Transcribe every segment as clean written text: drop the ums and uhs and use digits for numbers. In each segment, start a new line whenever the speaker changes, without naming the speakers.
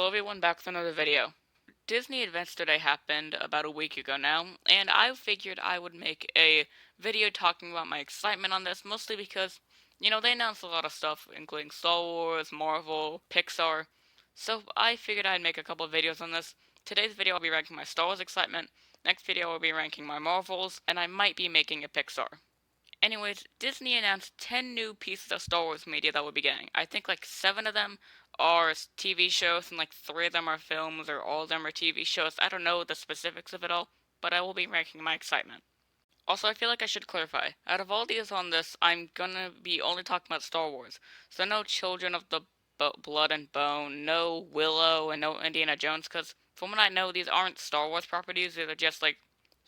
everyone, back with another video. Disney Adventure Day happened about a week ago now, and I figured I would make a video talking about my excitement on this, mostly because, they announced a lot of stuff, including Star Wars, Marvel, Pixar, so I figured I'd make a couple of videos on this. Today's video I'll be ranking my Star Wars excitement, next video I'll be ranking my Marvels, and I might be making a Pixar. Anyways, Disney announced 10 new pieces of Star Wars media that we'll be getting. I think like 7 of them are TV shows, and like 3 of them are films, or all of them are TV shows. I don't know the specifics of it all, but I will be ranking my excitement. Also, I feel like I should clarify. Out of all these on this, I'm gonna be only talking about Star Wars. So no Children of the Blood and Bone, no Willow, and no Indiana Jones, because from what I know, these aren't Star Wars properties. They're just like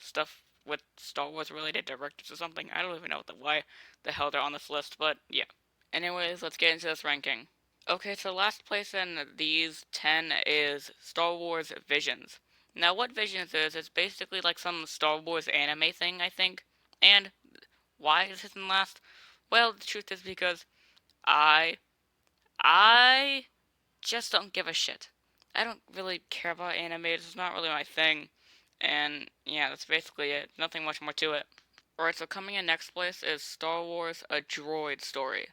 stuff with Star Wars related directors or something. I don't even know why the hell they're on this list, but yeah. Anyways, let's get into this ranking. Okay, so last place in these 10 is Star Wars Visions. Now, what Visions is, it's basically like some Star Wars anime thing, I think. And why is it in last? Well, the truth is because I I just don't give a shit. I don't really care about anime. It's not really my thing. And yeah, that's basically it. Nothing much more to it. Alright, so coming in next place is Star Wars A Droid Story.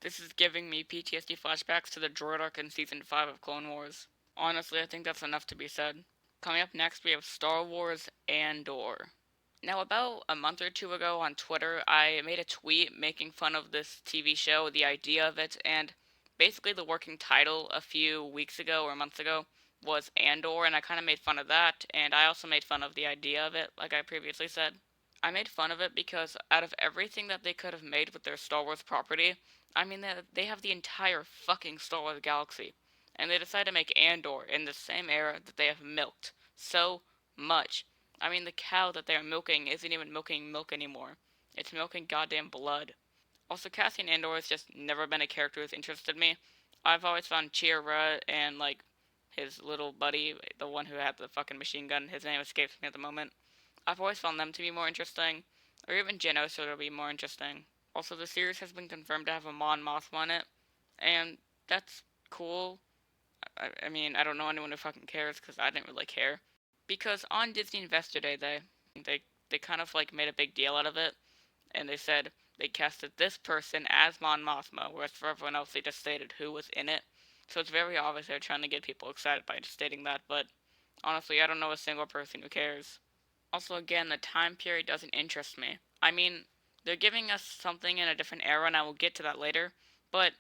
This is giving me PTSD flashbacks to the droid arc in Season 5 of Clone Wars. Honestly, I think that's enough to be said. Coming up next, we have Star Wars Andor. Now, about a month or two ago on Twitter, I made a tweet making fun of this TV show, the idea of it, and basically the working title a few weeks ago or months ago was Andor, and I kind of made fun of that, and I also made fun of the idea of it, like I previously said. I made fun of it because out of everything that they could have made with their Star Wars property, I mean, they have the entire fucking Star Wars galaxy, and they decide to make Andor in the same era that they have milked so much. I mean, the cow that they are milking isn't even milking milk anymore. It's milking goddamn blood. Also, Cassian Andor has just never been a character who's interested me. I've always found Chirrut and, like, his little buddy, the one who had the fucking machine gun, his name escapes me at the moment. I've always found them to be more interesting, or even Geonosis to be more interesting. Also, the series has been confirmed to have a Mon Mothma in it, and that's cool. I mean, I don't know anyone who fucking cares, because I didn't really care. Because on Disney Investor Day, they kind of like made a big deal out of it, and they said they casted this person as Mon Mothma, whereas for everyone else they just stated who was in it. So it's very obvious they're trying to get people excited by just stating that, but honestly, I don't know a single person who cares. Also, again, the time period doesn't interest me. I mean, they're giving us something in a different era, and I will get to that later, but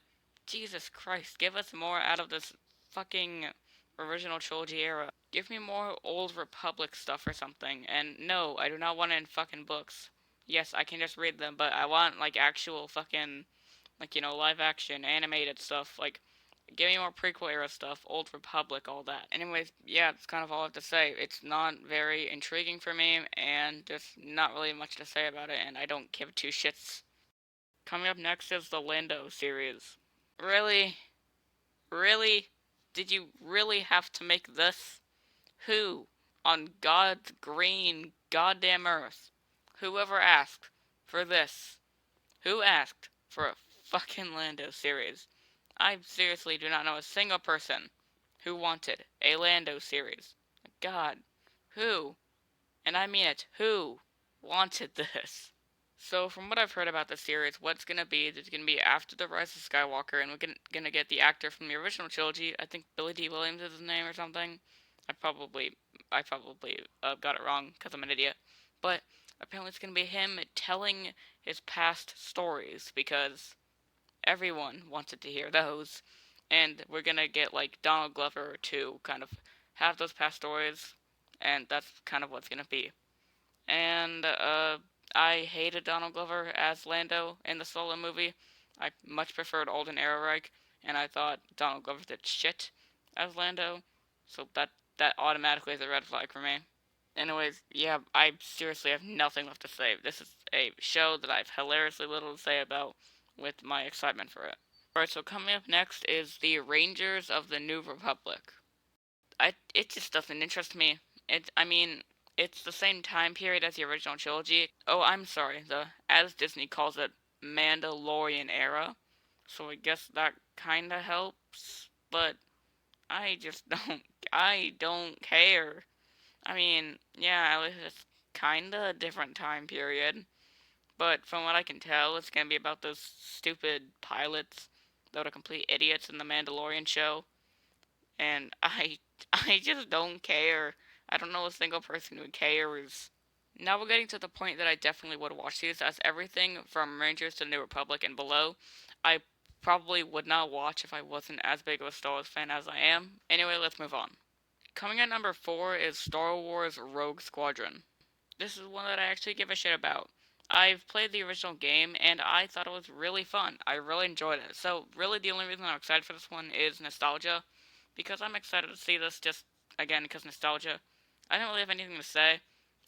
Jesus Christ, give us more out of this fucking original trilogy era. Give me more Old Republic stuff or something, and no, I do not want it in fucking books. Yes, I can just read them, but I want, like, actual fucking, like, live action, animated stuff, like, give me more prequel era stuff, Old Republic, all that. Anyways, yeah, that's kind of all I have to say. It's not very intriguing for me, and there's not really much to say about it, and I don't give two shits. Coming up next is the Lando series. Really? Really? Did you really have to make this? Who? On God's green goddamn earth? Whoever asked for this? Who asked for a fucking Lando series? I seriously do not know a single person who wanted a Lando series. God, who, and I mean it, who wanted this? So, from what I've heard about the series, what's gonna be, it's gonna be after the Rise of Skywalker, and we're gonna get the actor from the original trilogy. I think Billy D. Williams is his name or something. I probably, I probably got it wrong because I'm an idiot. But apparently, it's gonna be him telling his past stories because everyone wanted to hear those, and we're gonna get like Donald Glover to kind of have those past stories, and that's kind of what's gonna be. And I hated Donald Glover as Lando in the Solo movie. I much preferred Alden Ehrenreich, and I thought Donald Glover did shit as Lando, so that automatically is a red flag for me. Anyways, yeah, I seriously have nothing left to say. This is a show that I have hilariously little to say about with my excitement for it. Alright, so coming up next is the Rangers of the New Republic. It just doesn't interest me. I mean, it's the same time period as the original trilogy. Oh, I'm sorry, as Disney calls it, Mandalorian era. So I guess that kinda helps, but I just I don't care. I mean, yeah, at least it's kinda a different time period. But from what I can tell, it's gonna be about those stupid pilots that are complete idiots in the Mandalorian show. And I just don't care. I don't know a single person who cares. Now we're getting to the point that I definitely would watch these, as everything from Rangers to New Republic and below, I probably would not watch if I wasn't as big of a Star Wars fan as I am. Anyway, let's move on. Coming at number 4 is Star Wars Rogue Squadron. This is one that I actually give a shit about. I've played the original game and I thought it was really fun. I really enjoyed it. So, really, the only reason I'm excited for this one is nostalgia. Because I'm excited to see this just, again, because nostalgia. I don't really have anything to say.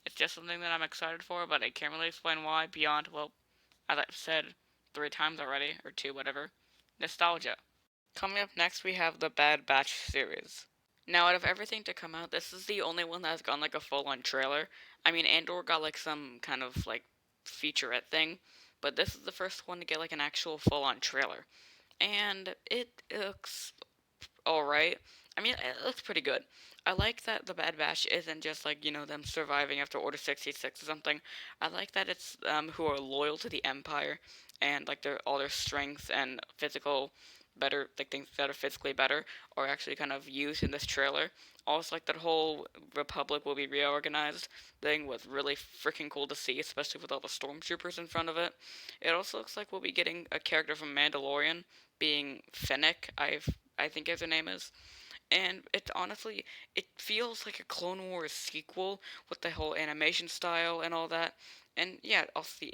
It's just something that I'm excited for, but I can't really explain why beyond, well, as I've said 3 times already, or 2, whatever. Nostalgia. Coming up next, we have the Bad Batch series. Now, out of everything to come out, this is the only one that has gone like a full-on trailer. I mean, Andor got like some kind of like featurette thing, but this is the first one to get like an actual full-on trailer, and it looks alright. I mean, it looks pretty good. I like that the Bad Batch isn't just like, them surviving after Order 66 or something. I like that it's who are loyal to the Empire and like all their strength and physical better, like things that are physically better, are actually kind of used in this trailer. Also, like that whole Republic will be reorganized thing was really freaking cool to see, especially with all the stormtroopers in front of it. It also looks like we'll be getting a character from Mandalorian, being Fennec. I think as her name is, and it honestly it feels like a Clone Wars sequel with the whole animation style and all that. And yeah, also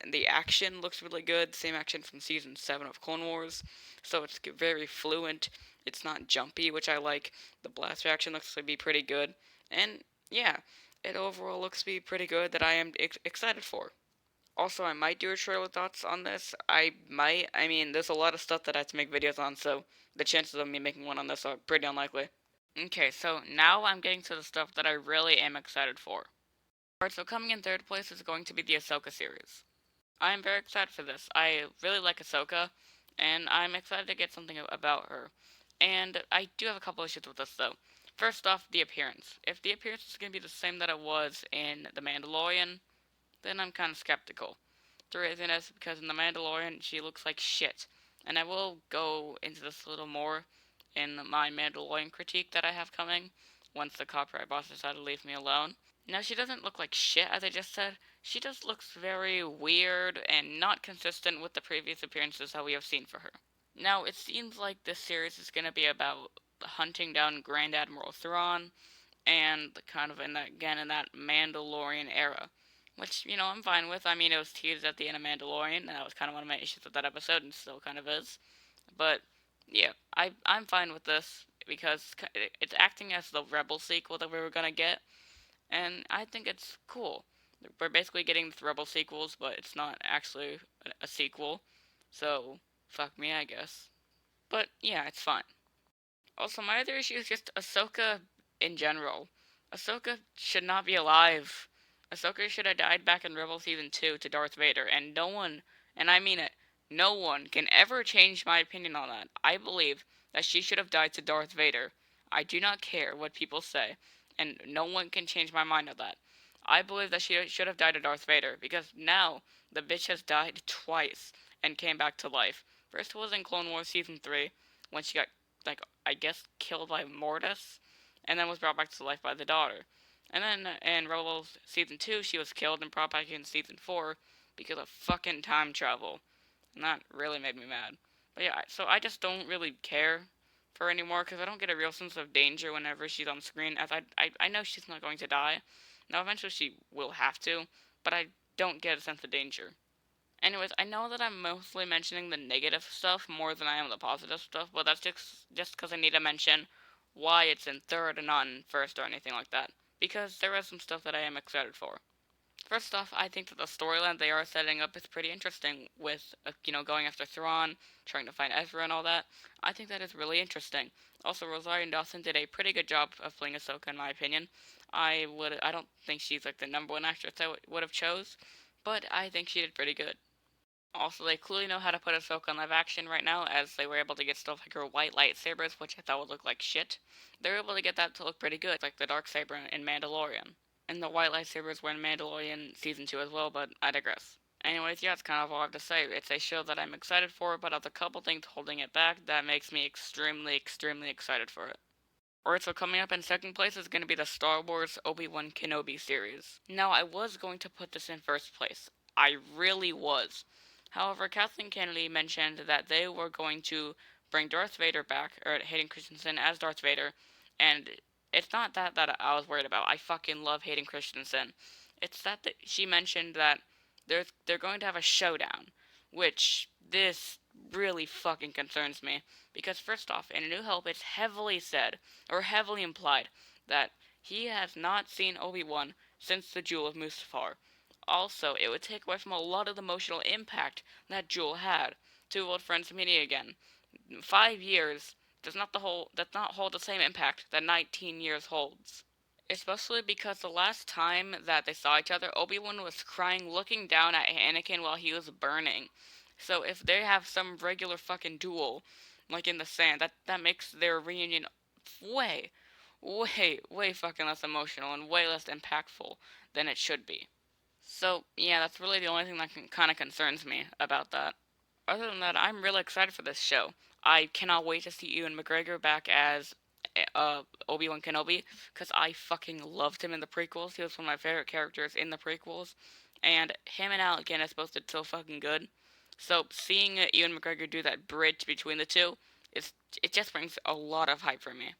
the action looks really good, same action from season 7 of Clone Wars, so it's very fluent. It's not jumpy, which I like. The blast reaction looks to be pretty good, and yeah, it overall looks to be pretty good that I am excited for. Also, I might do a trailer thoughts on this. I might. I mean, there's a lot of stuff that I have to make videos on, so the chances of me making one on this are pretty unlikely. Okay, so now I'm getting to the stuff that I really am excited for. Alright, so coming in third place is going to be the Ahsoka series. I am very excited for this. I really like Ahsoka, and I'm excited to get something about her. And I do have a couple issues with this, though. First off, the appearance. If the appearance is going to be the same that it was in The Mandalorian, then I'm kind of skeptical. The reason is because in The Mandalorian, she looks like shit. And I will go into this a little more in my Mandalorian critique that I have coming once the copyright boss decide to leave me alone. Now, she doesn't look like shit, as I just said. She just looks very weird and not consistent with the previous appearances that we have seen for her. Now, it seems like this series is going to be about hunting down Grand Admiral Thrawn and kind of in that Mandalorian era, which I'm fine with. I mean, it was teased at the end of Mandalorian, and that was kind of one of my issues with that episode, and still kind of is. But yeah, I'm fine with this because it's acting as the Rebel sequel that we were gonna get, and I think it's cool. We're basically getting the Rebel sequels, but it's not actually a sequel, so fuck me, I guess. But yeah, it's fine. Also, my other issue is just Ahsoka in general. Ahsoka should not be alive. Ahsoka should have died back in Rebel Season 2 to Darth Vader, and no one, and I mean it, no one can ever change my opinion on that. I believe that she should have died to Darth Vader. I do not care what people say, and no one can change my mind on that. I believe that she should have died to Darth Vader, because now the bitch has died twice and came back to life. First was in Clone Wars Season 3, when she got like I guess killed by Mortis, and then was brought back to life by the daughter. And then in Rebels season 2, she was killed and brought back in season 4 because of fucking time travel. And that really made me mad. But yeah, so I just don't really care for her anymore because I don't get a real sense of danger whenever she's on screen. As I know she's not going to die. Now eventually she will have to, but I don't get a sense of danger. Anyways, I know that I'm mostly mentioning the negative stuff more than I am the positive stuff, but that's just because I need to mention why it's in third and not in first or anything like that. Because there is some stuff that I am excited for. First off, I think that the storyline they are setting up is pretty interesting with, going after Thrawn, trying to find Ezra and all that. I think that is really interesting. Also, Rosario Dawson did a pretty good job of playing Ahsoka, in my opinion. I don't think she's like the number one actress I would have chose, but I think she did pretty good. Also, they clearly know how to put Ahsoka in live action right now, as they were able to get stuff like her white lightsabers, which I thought would look like shit. They were able to get that to look pretty good, like the dark saber in Mandalorian. And the white lightsabers were in Mandalorian Season 2 as well, but I digress. Anyways, yeah, that's kind of all I have to say. It's a show that I'm excited for, but there's a couple things holding it back that makes me extremely, extremely excited for it. Alright, so coming up in second place is going to be the Star Wars Obi-Wan Kenobi series. Now, I was going to put this in first place. I really was. However, Kathleen Kennedy mentioned that they were going to bring Darth Vader back, or Hayden Christensen as Darth Vader, and it's not that I was worried about. I fucking love Hayden Christensen. It's that she mentioned that they're going to have a showdown, which this really fucking concerns me. Because first off, in A New Hope, it's heavily said, or heavily implied, that he has not seen Obi-Wan since the Jewel of Mustafar. Also, it would take away from a lot of the emotional impact that Jewel had. Two old friends meeting again. 5 years does not hold the same impact that 19 years holds. Especially because the last time that they saw each other, Obi-Wan was crying looking down at Anakin while he was burning. So if they have some regular fucking duel, like in the sand, that makes their reunion way, way fucking less emotional and way less impactful than it should be. So, yeah, that's really the only thing that kind of concerns me about that. Other than that, I'm really excited for this show. I cannot wait to see Ewan McGregor back as Obi-Wan Kenobi, because I fucking loved him in the prequels. He was one of my favorite characters in the prequels, and him and Alec Guinness both did so fucking good. So seeing Ewan McGregor do that bridge between the two, is it just brings a lot of hype for me.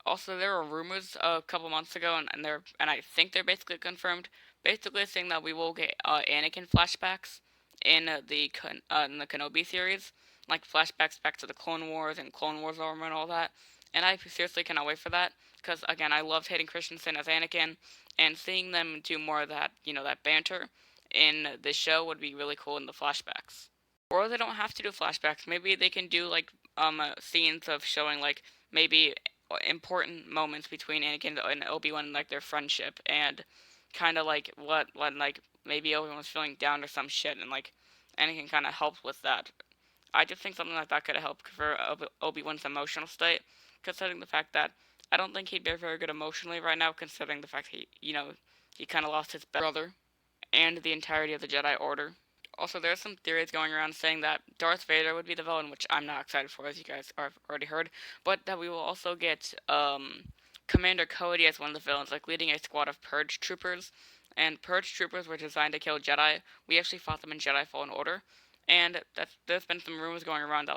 Also, there were rumors a couple months ago, and I think they're basically confirmed. Basically, saying that we will get Anakin flashbacks in in the Kenobi series, like flashbacks back to the Clone Wars and Clone Wars armor and all that. And I seriously cannot wait for that, because again, I loved Hayden Christensen as Anakin, and seeing them do more of that, that banter in this show would be really cool in the flashbacks. Or they don't have to do flashbacks. Maybe they can do like scenes of showing like maybe important moments between Anakin and Obi-Wan, like their friendship, and kind of like what when like maybe Obi-Wan was feeling down or some shit, and like Anakin kind of helped with that. I just think something like that could have helped for Obi-Wan's emotional state, considering the fact that I don't think he'd be very good emotionally right now, considering the fact he kind of lost his brother and the entirety of the Jedi Order. Also, there's some theories going around saying that Darth Vader would be the villain, which I'm not excited for, as you guys have already heard, but that we will also get Commander Cody as one of the villains, like leading a squad of Purge troopers. And Purge troopers were designed to kill Jedi. We actually fought them in Jedi Fallen Order, and there's been some rumors going around that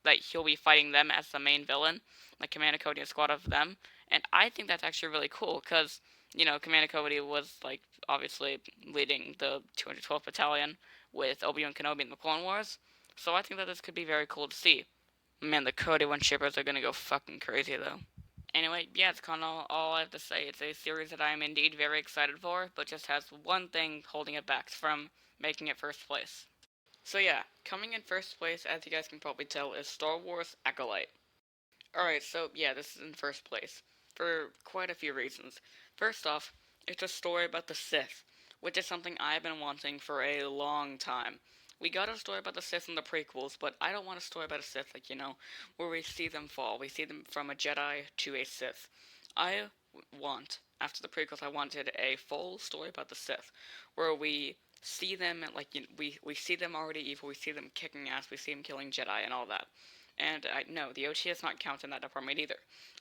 that he'll be fighting them as the main villain, like Commander Cody and a squad of them. And I think that's actually really cool because Commander Cody was like obviously leading the 212th Battalion with Obi-Wan Kenobi in the Clone Wars. So I think that this could be very cool to see. Man, the Cody One shippers are gonna go fucking crazy though. Anyway, yeah, it's kind of all I have to say. It's a series that I am indeed very excited for, but just has one thing holding it back from making it first place. So yeah, coming in first place, as you guys can probably tell, is Star Wars Acolyte. Alright, so yeah, this is in first place. For quite a few reasons. First off, it's a story about the Sith, which is something I've been wanting for a long time. We got a story about the Sith in the prequels, but I don't want a story about a Sith, like, where we see them fall. We see them from a Jedi to a Sith. I want, after the prequels, I wanted a full story about the Sith, where we see them, like, we see them already evil, we see them kicking ass, we see them killing Jedi and all that. And no, the OT does not count in that department either.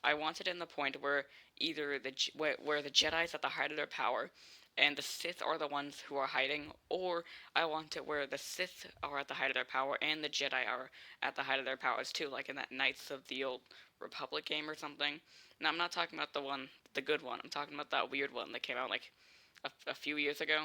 I want it in the point where either where the Jedi's at the height of their power, and the Sith are the ones who are hiding, or I want it where the Sith are at the height of their power and the Jedi are at the height of their powers too, like in that Knights of the Old Republic game or something. Now I'm not talking about the good one. I'm talking about that weird one that came out like a few years ago.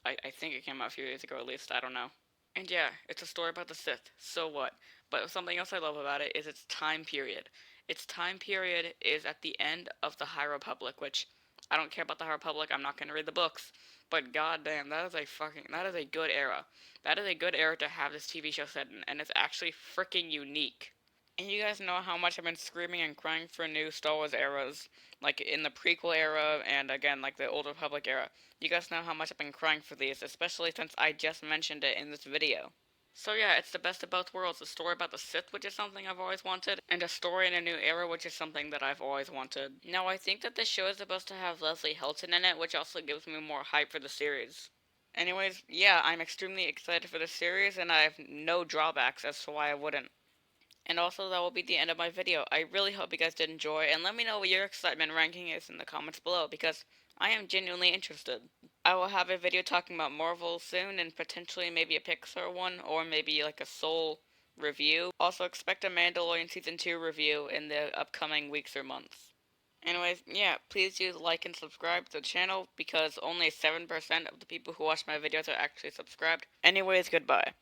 I think it came out a few years ago at least. I don't know. And yeah, it's a story about the Sith. So what? But something else I love about it is its time period. Its time period is at the end of the High Republic, which I don't care about the High Republic. I'm not gonna read the books. But goddamn, that is a good era. That is a good era to have this TV show set in, and it's actually freaking unique. And you guys know how much I've been screaming and crying for new Star Wars eras, like in the prequel era and again like the Old Republic era. You guys know how much I've been crying for these, especially since I just mentioned it in this video. So yeah, it's the best of both worlds. A story about the Sith, which is something I've always wanted, and a story in a new era, which is something that I've always wanted. Now, I think that this show is supposed to have Leslie Hilton in it, which also gives me more hype for the series. Anyways, yeah, I'm extremely excited for the series, and I have no drawbacks as to why I wouldn't. And also, that will be the end of my video. I really hope you guys did enjoy, and let me know what your excitement ranking is in the comments below, because I am genuinely interested. I will have a video talking about Marvel soon, and potentially maybe a Pixar one, or maybe like a Soul review. Also, expect a Mandalorian Season 2 review in the upcoming weeks or months. Anyways, yeah, please do like and subscribe to the channel, because only 7% of the people who watch my videos are actually subscribed. Anyways, goodbye.